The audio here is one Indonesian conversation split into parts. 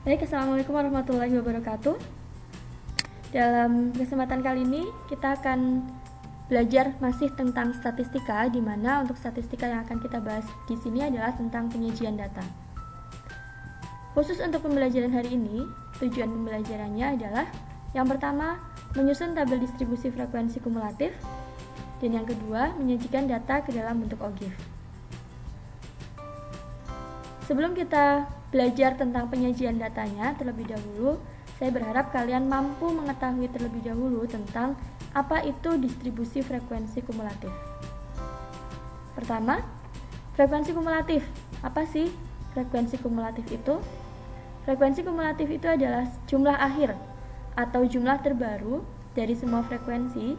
Baik, Assalamualaikum warahmatullahi wabarakatuh. Dalam kesempatan kali ini kita akan belajar masih tentang statistika, di mana untuk statistika yang akan kita bahas di sini adalah tentang penyajian data. Khusus untuk pembelajaran hari ini, tujuan pembelajarannya adalah yang pertama, menyusun tabel distribusi frekuensi kumulatif, dan yang kedua, menyajikan data ke dalam bentuk OGIF. Sebelum kita belajar tentang penyajian datanya terlebih dahulu, saya berharap kalian mampu mengetahui terlebih dahulu tentang apa itu distribusi frekuensi kumulatif. Pertama, frekuensi kumulatif. Apa sih frekuensi kumulatif itu? Frekuensi kumulatif itu adalah jumlah akhir atau jumlah terbaru dari semua frekuensi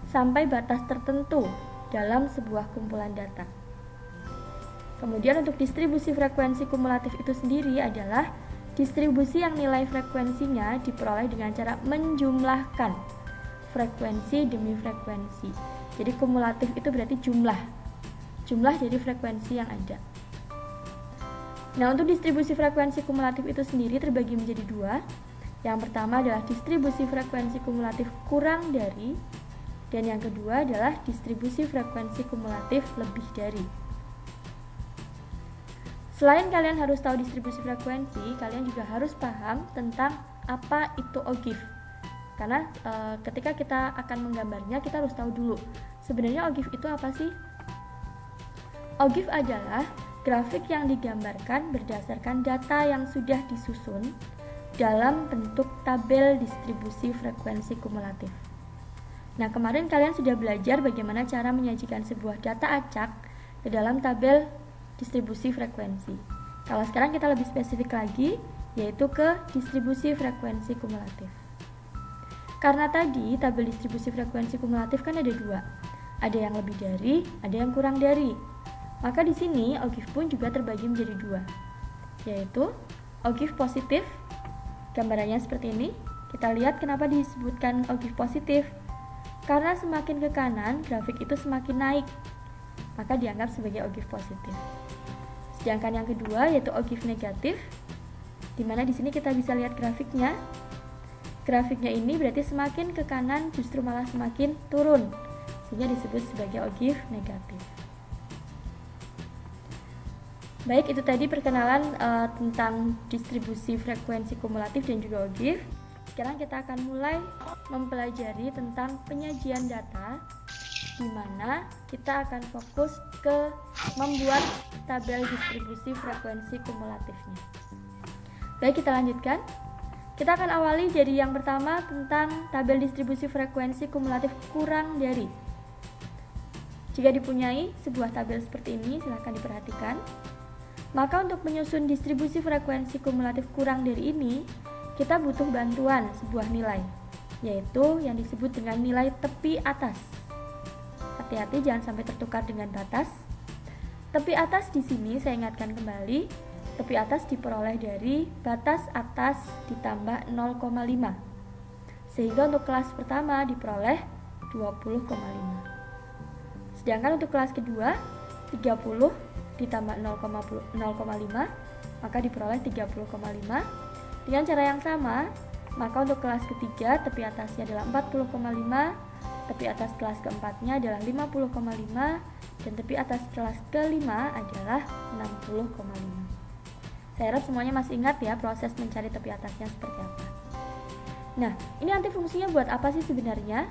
sampai batas tertentu dalam sebuah kumpulan data. Kemudian untuk distribusi frekuensi kumulatif itu sendiri adalah distribusi yang nilai frekuensinya diperoleh dengan cara menjumlahkan frekuensi demi frekuensi. Jadi kumulatif itu berarti jumlah dari frekuensi yang ada. Nah, untuk distribusi frekuensi kumulatif itu sendiri terbagi menjadi dua. Yang pertama adalah distribusi frekuensi kumulatif kurang dari, dan yang kedua adalah distribusi frekuensi kumulatif lebih dari. Selain kalian harus tahu distribusi frekuensi, kalian juga harus paham tentang apa itu OGIF. Karena ketika kita akan menggambarnya, kita harus tahu dulu sebenarnya OGIF itu apa sih? OGIF adalah grafik yang digambarkan berdasarkan data yang sudah disusun dalam bentuk tabel distribusi frekuensi kumulatif. Nah, kemarin kalian sudah belajar bagaimana cara menyajikan sebuah data acak ke dalam tabel distribusi frekuensi. Kalau sekarang kita lebih spesifik lagi, yaitu ke distribusi frekuensi kumulatif. Karena tadi tabel distribusi frekuensi kumulatif kan ada dua, ada yang lebih dari, ada yang kurang dari. Maka di sini OGIF pun juga terbagi menjadi dua, yaitu OGIF positif. Gambarannya seperti ini. Kita lihat kenapa disebutkan OGIF positif. Karena semakin ke kanan, grafik itu semakin naik, maka dianggap sebagai OGIF positif. Sedangkan yang kedua yaitu OGIF negatif, di mana di sini kita bisa lihat grafiknya. Grafiknya ini berarti semakin ke kanan justru malah semakin turun, sehingga disebut sebagai OGIF negatif. Baik, itu tadi perkenalan tentang distribusi frekuensi kumulatif dan juga OGIF. Sekarang kita akan mulai mempelajari tentang penyajian data, di mana kita akan fokus ke membuat tabel distribusi frekuensi kumulatifnya. Baik, kita lanjutkan. Kita akan awali dari yang pertama tentang tabel distribusi frekuensi kumulatif kurang dari. Jika dipunyai sebuah tabel seperti ini, silahkan diperhatikan. Maka untuk menyusun distribusi frekuensi kumulatif kurang dari ini, kita butuh bantuan sebuah nilai, yaitu yang disebut dengan nilai tepi atas. Hati-hati jangan sampai tertukar dengan batas. Tepi atas di sini saya ingatkan kembali, tepi atas diperoleh dari batas atas ditambah 0,5. Sehingga untuk kelas pertama diperoleh 20,5. Sedangkan untuk kelas kedua 30 ditambah 0,5 maka diperoleh 30,5. Dengan cara yang sama, maka untuk kelas ketiga tepi atasnya adalah 40,5, tepi atas kelas keempatnya adalah 50,5, dan tepi atas kelas kelima adalah 60,5. Saya harap semuanya masih ingat ya proses mencari tepi atasnya seperti apa. Nah, ini nanti fungsinya buat apa sih sebenarnya?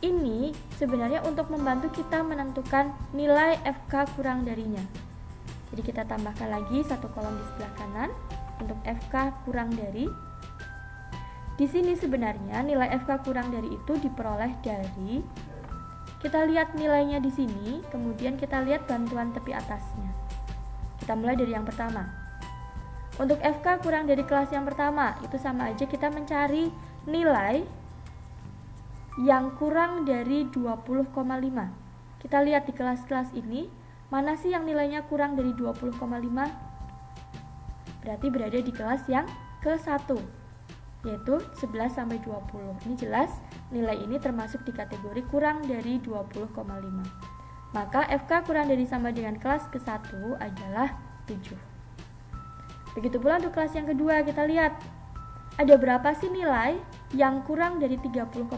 Ini sebenarnya untuk membantu kita menentukan nilai FK kurang darinya. Jadi kita tambahkan lagi satu kolom di sebelah kanan untuk FK kurang dari. Di sini sebenarnya nilai FK kurang dari itu diperoleh dari, kita lihat nilainya di sini, kemudian kita lihat bantuan tepi atasnya. Kita mulai dari yang pertama. Untuk FK kurang dari kelas yang pertama, itu sama aja kita mencari nilai yang kurang dari 20,5. Kita lihat di kelas-kelas ini, mana sih yang nilainya kurang dari 20,5? Berarti berada di kelas yang ke-1, yaitu 11-20. Ini jelas nilai ini termasuk di kategori kurang dari 20,5. Maka FK kurang dari sama dengan kelas ke-1 adalah 7. Begitu pula untuk kelas yang kedua, kita lihat ada berapa sih nilai yang kurang dari 30,5.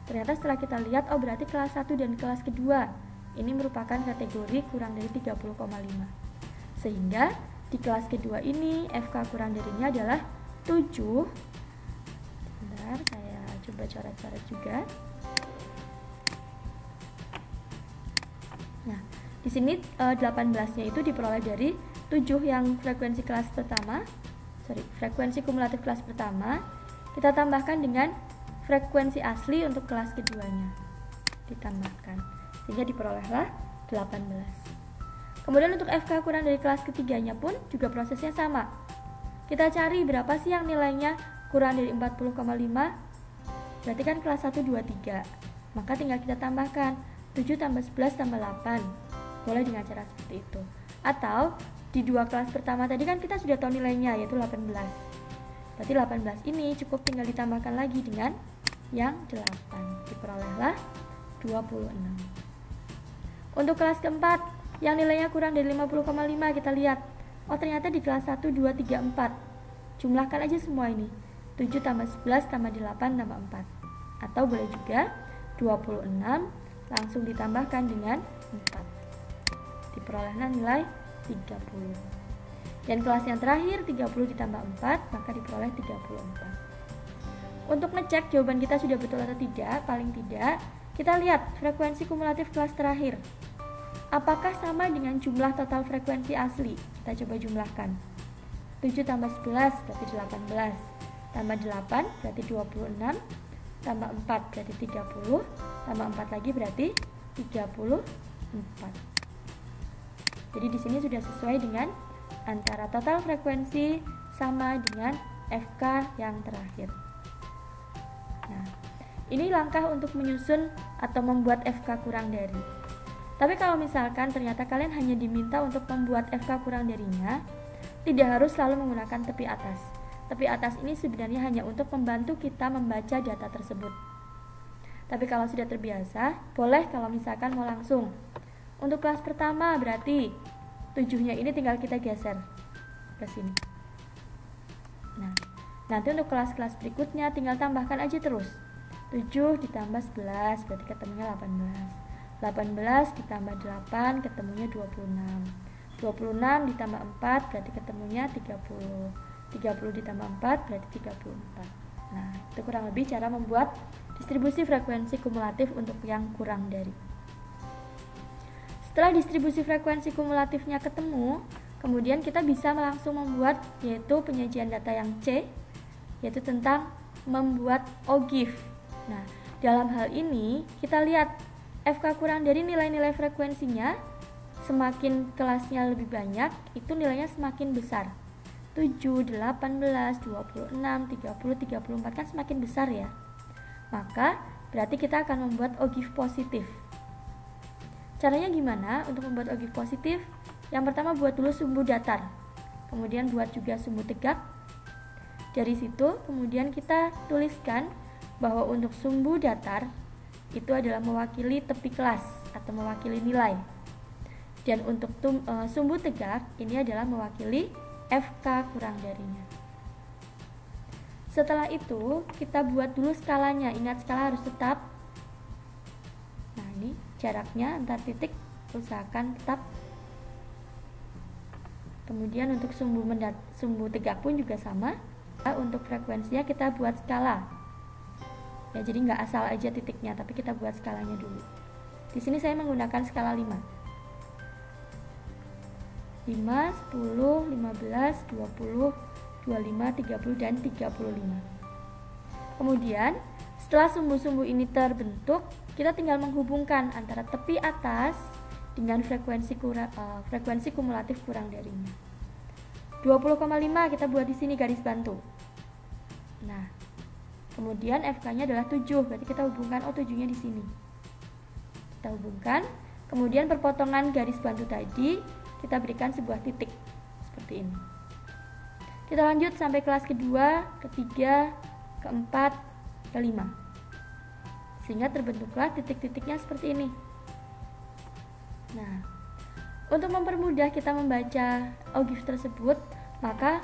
Ternyata setelah kita lihat, oh berarti kelas 1 dan kelas kedua ini merupakan kategori kurang dari 30,5. Sehingga di kelas kedua ini FK kurang darinya adalah 7. Bentar, saya coba coret-coret juga. Nah, di sini 18-nya itu diperoleh dari 7 yang frekuensi kelas pertama, frekuensi kumulatif kelas pertama, kita tambahkan dengan frekuensi asli untuk kelas keduanya, ditambahkan, sehingga diperolehlah 18. Kemudian untuk FK kurang dari kelas ketiganya pun juga prosesnya sama. Kita cari berapa sih yang nilainya kurang dari 40,5. Berarti kan kelas 1, 2, 3. Maka tinggal kita tambahkan 7 tambah 11 tambah 8. Boleh dengan cara seperti itu. Atau di dua kelas pertama tadi kan kita sudah tahu nilainya, yaitu 18. Berarti 18 ini cukup tinggal ditambahkan lagi dengan yang 8. Diperolehlah 26. Untuk kelas keempat yang nilainya kurang dari 50,5, kita lihat, oh ternyata di kelas 1, 2, 3, 4. Jumlahkan aja semua ini, 7 tambah 11 tambah 8 tambah 4. Atau boleh juga 26 langsung ditambahkan dengan 4. Diperolehlah nilai 30. Dan kelas yang terakhir 30 ditambah 4, maka diperoleh 34. Untuk ngecek jawaban kita sudah betul atau tidak, paling tidak kita lihat frekuensi kumulatif kelas terakhir. Apakah sama dengan jumlah total frekuensi asli? Kita coba jumlahkan. 7 tambah 11 berarti 18. Tambah 8 berarti 26. Tambah 4 berarti 30. Tambah 4 lagi berarti 34. Jadi di sini sudah sesuai dengan antara total frekuensi sama dengan FK yang terakhir. Nah, ini langkah untuk menyusun atau membuat FK kurang dari. Tapi kalau misalkan ternyata kalian hanya diminta untuk membuat FK kurang darinya, tidak harus selalu menggunakan tepi atas. Tepi atas ini sebenarnya hanya untuk membantu kita membaca data tersebut. Tapi kalau sudah terbiasa, boleh kalau misalkan mau langsung. Untuk kelas pertama berarti 7-nya ini tinggal kita geser ke sini. Nah, nanti untuk kelas-kelas berikutnya tinggal tambahkan aja terus. 7 ditambah 11 berarti ketemunya 18. 18 ditambah 8 ketemunya 26. 26 ditambah 4 berarti ketemunya 30. 30 ditambah 4 berarti 34. Nah, itu kurang lebih cara membuat distribusi frekuensi kumulatif untuk yang kurang dari. Setelah distribusi frekuensi kumulatifnya ketemu, kemudian kita bisa langsung membuat yaitu penyajian data yang C, yaitu tentang membuat OGIF. Nah, dalam hal ini kita lihat FK kurang dari nilai-nilai frekuensinya, semakin kelasnya lebih banyak, itu nilainya semakin besar. 7, 18, 26, 30, 34 kan semakin besar ya. Maka berarti kita akan membuat OGIF positif. Caranya gimana untuk membuat OGIF positif? Yang pertama buat dulu sumbu datar, kemudian buat juga sumbu tegak. Dari situ kemudian kita tuliskan bahwa untuk sumbu datar itu adalah mewakili tepi kelas atau mewakili nilai. Dan untuk sumbu tegak ini adalah mewakili FK kurang darinya. Setelah itu kita buat dulu skalanya. Ingat skala harus tetap. Nah, ini jaraknya antar titik usahakan tetap. Kemudian untuk sumbu tegak pun juga sama. Untuk frekuensinya kita buat skala. Ya, jadi nggak asal aja titiknya, tapi kita buat skalanya dulu. Di sini saya menggunakan skala 5. 5, 10, 15, 20, 25, 30, dan 35. Kemudian, setelah sumbu-sumbu ini terbentuk, kita tinggal menghubungkan antara tepi atas dengan frekuensi kumulatif kurang darinya. 20,5 kita buat di sini garis bantu. Nah, kemudian FK-nya adalah 7, berarti kita hubungkan 7-nya di sini. Kita hubungkan, kemudian perpotongan garis bantu tadi kita berikan sebuah titik seperti ini. Kita lanjut sampai kelas kedua, ketiga, keempat, kelima. Sehingga terbentuklah titik-titiknya seperti ini. Nah, untuk mempermudah kita membaca OGIF tersebut, maka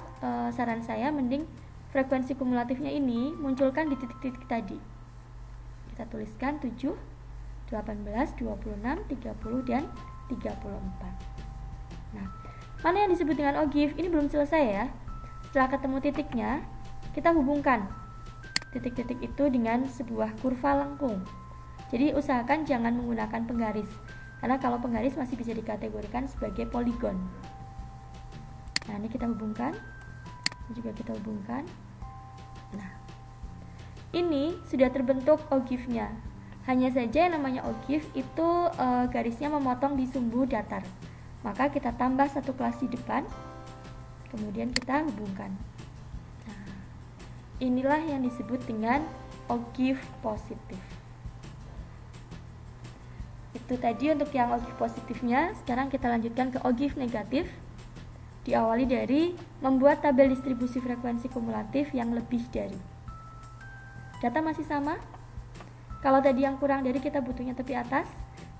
saran saya mending frekuensi kumulatifnya ini munculkan di titik-titik tadi. Kita tuliskan 7, 18, 26, 30, dan 34. Nah, mana yang disebut dengan ogive? Ini belum selesai ya. Setelah ketemu titiknya, kita hubungkan titik-titik itu dengan sebuah kurva lengkung. Jadi usahakan jangan menggunakan penggaris, karena kalau penggaris masih bisa dikategorikan sebagai poligon. Nah, ini kita hubungkan, ini juga kita hubungkan. Nah, ini sudah terbentuk ogive-nya. Hanya saja yang namanya ogive itu garisnya memotong di sumbu datar. Maka kita tambah satu kelas di depan, kemudian kita hubungkan. Nah, inilah yang disebut dengan ogive positif. Itu tadi untuk yang ogive positifnya. Sekarang kita lanjutkan ke ogive negatif. Diawali dari membuat tabel distribusi frekuensi kumulatif yang lebih dari. Data masih sama. Kalau tadi yang kurang dari kita butuhnya tepi atas.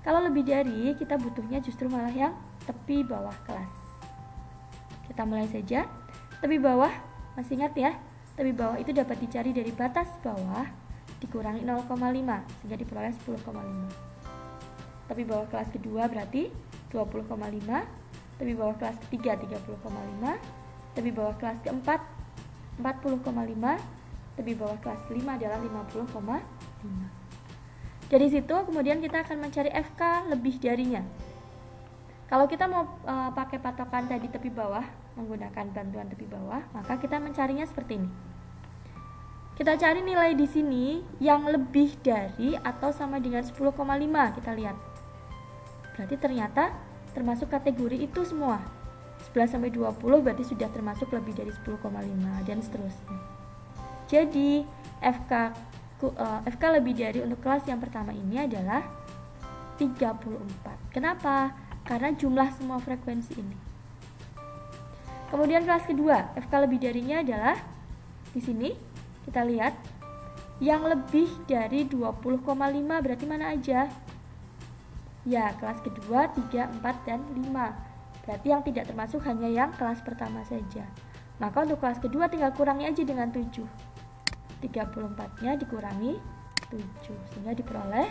Kalau lebih dari kita butuhnya justru malah yang tepi bawah kelas. Kita mulai saja. Tepi bawah, masih ingat ya? Tepi bawah itu dapat dicari dari batas bawah dikurangi 0,5 sehingga diperoleh 10,5. Tepi bawah kelas kedua berarti 20,5, tepi bawah kelas ketiga 30,5, tepi bawah kelas keempat 40,5, tepi bawah kelas kelima adalah 50,5. Dari situ kemudian kita akan mencari FK lebih darinya. Kalau kita mau pakai patokan tadi tepi bawah, menggunakan bantuan tepi bawah, maka kita mencarinya seperti ini. Kita cari nilai di sini yang lebih dari atau sama dengan 10,5, kita lihat. Berarti ternyata termasuk kategori itu semua. 11 sampai 20 berarti sudah termasuk lebih dari 10,5 dan seterusnya. Jadi FK lebih dari untuk kelas yang pertama ini adalah 34. Kenapa? Karena jumlah semua frekuensi ini. Kemudian kelas kedua, FK lebih darinya adalah di sini kita lihat yang lebih dari 20,5 berarti mana aja? Ya, kelas kedua, 3, 4, dan 5. Berarti yang tidak termasuk hanya yang kelas pertama saja. Maka untuk kelas kedua tinggal kurangi aja dengan 7. 34-nya dikurangi 7 sehingga diperoleh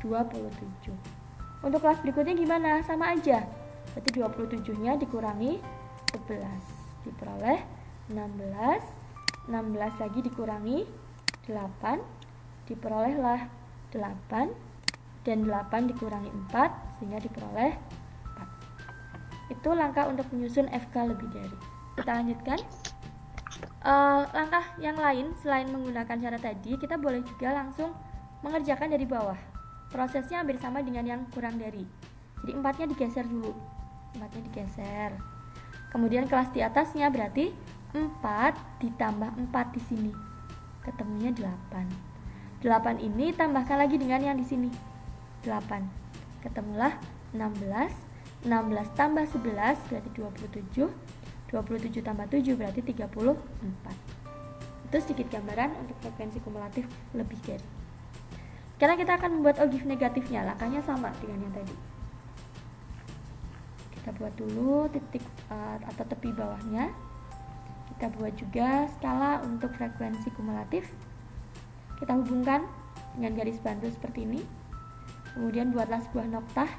27. Untuk kelas berikutnya gimana? Sama aja. Berarti 27-nya dikurangi 11 diperoleh 16. 16 lagi dikurangi 8 diperolehlah 8. Dan 8 dikurangi 4 sehingga diperoleh 4. Itu langkah untuk menyusun FK lebih dari. Kita lanjutkan. Langkah yang lain selain menggunakan cara tadi, kita boleh juga langsung mengerjakan dari bawah. Prosesnya hampir sama dengan yang kurang dari. Jadi 4-nya digeser dulu. 4-nya digeser. Kemudian kelas di atasnya berarti 4 ditambah 4 di sini. Ketemunya 8. 8 ini tambahkan lagi dengan yang di sini. 8. Ketemulah 16. 16 tambah 11 berarti 27. 27 tambah 7 berarti 34. Itu sedikit gambaran untuk frekuensi kumulatif lebih dari. Sekarang kita akan membuat ogive negatifnya. Langkahnya sama dengan yang tadi. Kita buat dulu titik atau tepi bawahnya. Kita buat juga skala untuk frekuensi kumulatif. Kita hubungkan dengan garis bantu seperti ini. Kemudian buatlah sebuah noktah.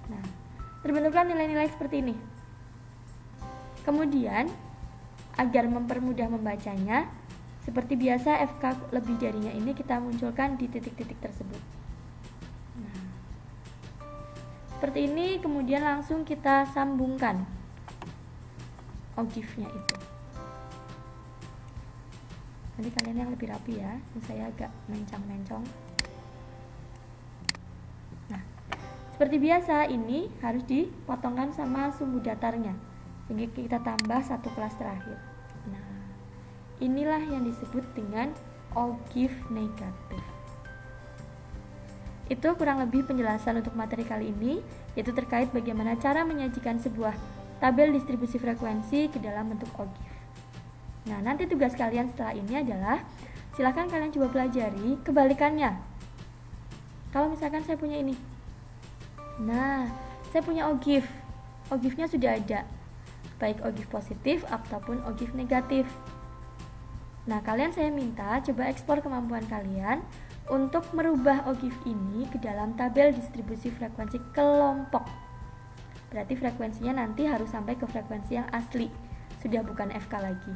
Nah, terbentuklah nilai-nilai seperti ini. Kemudian, agar mempermudah membacanya, seperti biasa FK lebih darinya ini kita munculkan di titik-titik tersebut. Nah, seperti ini, kemudian langsung kita sambungkan ogive-nya itu. Nanti kalian yang lebih rapi ya, saya agak mencong-mencong. Nah, seperti biasa ini harus dipotongkan sama sumbu datarnya, sehingga kita tambah satu kelas terakhir. Nah, inilah yang disebut dengan ogive negatif. Itu kurang lebih penjelasan untuk materi kali ini, yaitu terkait bagaimana cara menyajikan sebuah tabel distribusi frekuensi ke dalam bentuk ogive. Nah, nanti tugas kalian setelah ini adalah silahkan kalian coba pelajari kebalikannya. Kalau misalkan saya punya ini, nah, saya punya ogive. OGIF-nya sudah ada, baik OGIF positif ataupun OGIF negatif. Nah, kalian saya minta coba eksplor kemampuan kalian untuk merubah OGIF ini ke dalam tabel distribusi frekuensi kelompok. Berarti frekuensinya nanti harus sampai ke frekuensi yang asli, sudah bukan FK lagi.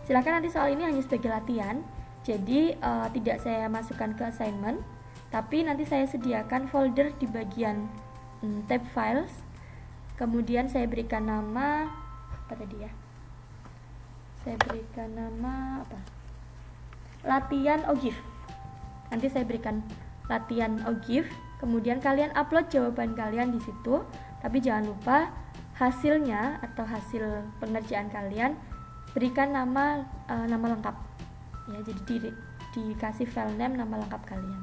Silakan, nanti soal ini hanya sebagai latihan, jadi tidak saya masukkan ke assignment, tapi nanti saya sediakan folder di bagian tab files. Kemudian saya berikan nama apa tadi ya? Saya berikan nama apa? Latihan OGIF. Nanti saya berikan latihan OGIF. Kemudian kalian upload jawaban kalian di situ. Tapi jangan lupa hasilnya atau hasil pengerjaan kalian berikan nama lengkap. Ya, jadi dikasih file name nama lengkap kalian.